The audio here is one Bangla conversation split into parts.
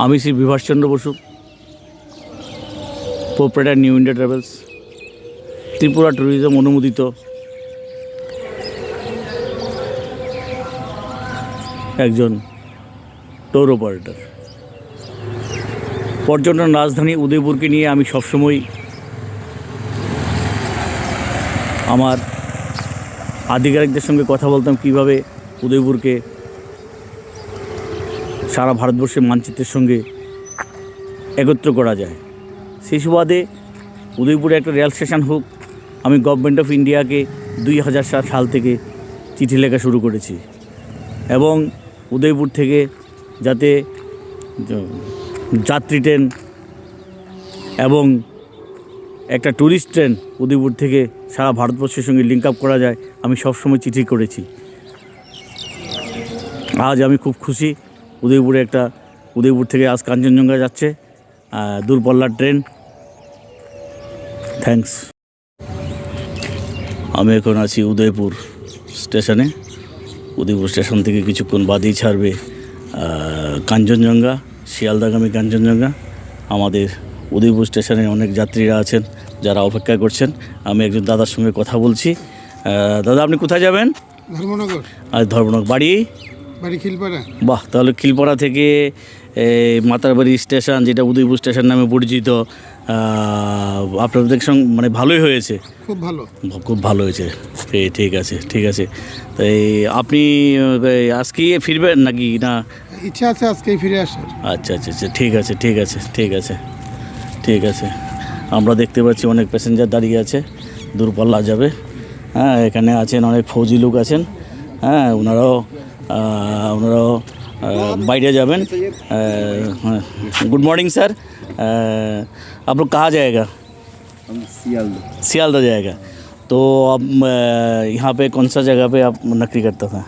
আমি Shri Bibhas Chandra Basu, proprietor New India Travels, Tripura tourism অনুমোদিত একজন ট্যুর অপারেটর। পর্যটন রাজধানী উদয়পুরকে নিয়ে আমি সবসময় আমার আধিকারিকদের সঙ্গে কথা বলতাম কীভাবে উদয়পুরকে সারা ভারতবর্ষের মানচিত্রের সঙ্গে একত্র করা যায়। সেই সুবাদে উদয়পুরে একটা রেল স্টেশন হোক, আমি গভর্নমেন্ট অফ ইন্ডিয়াকে 2007 সাল থেকে চিঠি লেখা শুরু করেছি এবং উদয়পুর থেকে যাতে যাত্রী ট্রেন এবং একটা ট্যুরিস্ট ট্রেন উদয়পুর থেকে সারা ভারতবর্ষের সঙ্গে লিঙ্ক আপ করা যায়, আমি সবসময় চিঠি করেছি। আজ আমি খুব খুশি, উদয়পুর থেকে আজ কাঞ্চনজঙ্ঘা যাচ্ছে দূরপাল্লার ট্রেন। থ্যাঙ্কস। আমি এখন আছি উদয়পুর স্টেশনে। উদয়পুর স্টেশন থেকে কিছুক্ষণ বাদেই ছাড়বে কাঞ্চনজঙ্ঘা, শিয়ালদাগামী কাঞ্চনজঙ্ঘা। আমাদের উদয়পুর স্টেশনে অনেক যাত্রীরা আছেন যারা অপেক্ষা করছেন। আমি একজন দাদার সঙ্গে কথা বলছি। দাদা, আপনি কোথায় যাবেন? ধর্মনগর। আজ ধর্মনগর। বাড়ি খিলপাড়া। বাহ, তাহলে খিলপাড়া থেকে মাতারবাড়ি স্টেশন, যেটা উদয়পুর স্টেশন নামে পরিচিত, আপনাদের সঙ্গে মানে ভালোই হয়েছে। খুব ভালো হয়েছে। ঠিক আছে। তো আপনি আজকে ফিরবেন নাকি না? ইচ্ছা আছে আজকেই ফিরে আসার। আচ্ছা, ঠিক আছে। আমরা দেখতে পাচ্ছি অনেক প্যাসেঞ্জার দাঁড়িয়ে আছে, দূরপাল্লা যাবে। হ্যাঁ, এখানে আছেন অনেক ফৌজি লোক আছেন। হ্যাঁ, ওনারাও বাইরে যাবেন। गुड मॉर्निंग सर, आप लोग कहाँ जाएगा? सियालदा जाएगा। तो अब यहाँ पे कौन सा जगह पे आप नौकरी करता था?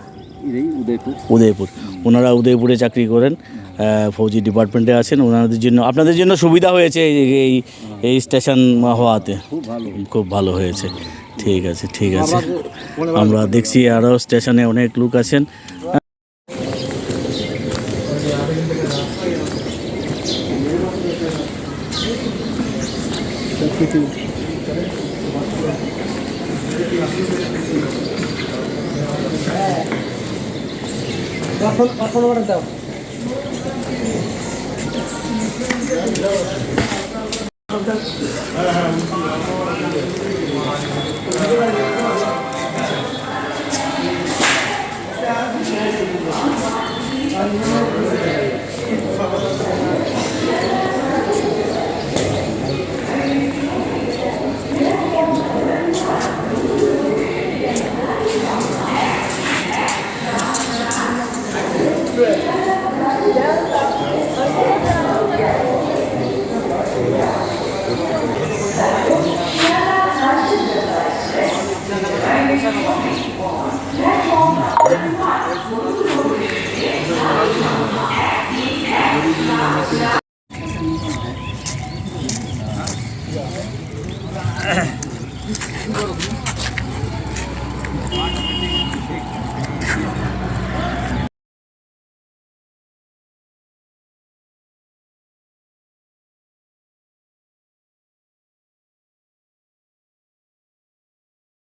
উদয়পুর। ওনারা উদয়পুরে চাকরি করেন, ফৌজি ডিপার্টমেন্টে আছেন। ওনাদের জন্য আপনাদের জন্য সুবিধা হয়েছে এই স্টেশন হওয়াতে। খুব ভালো হয়েছে। ঠিক আছে। আমরা দেখছি আরও স্টেশনে অনেক লোক আছেন।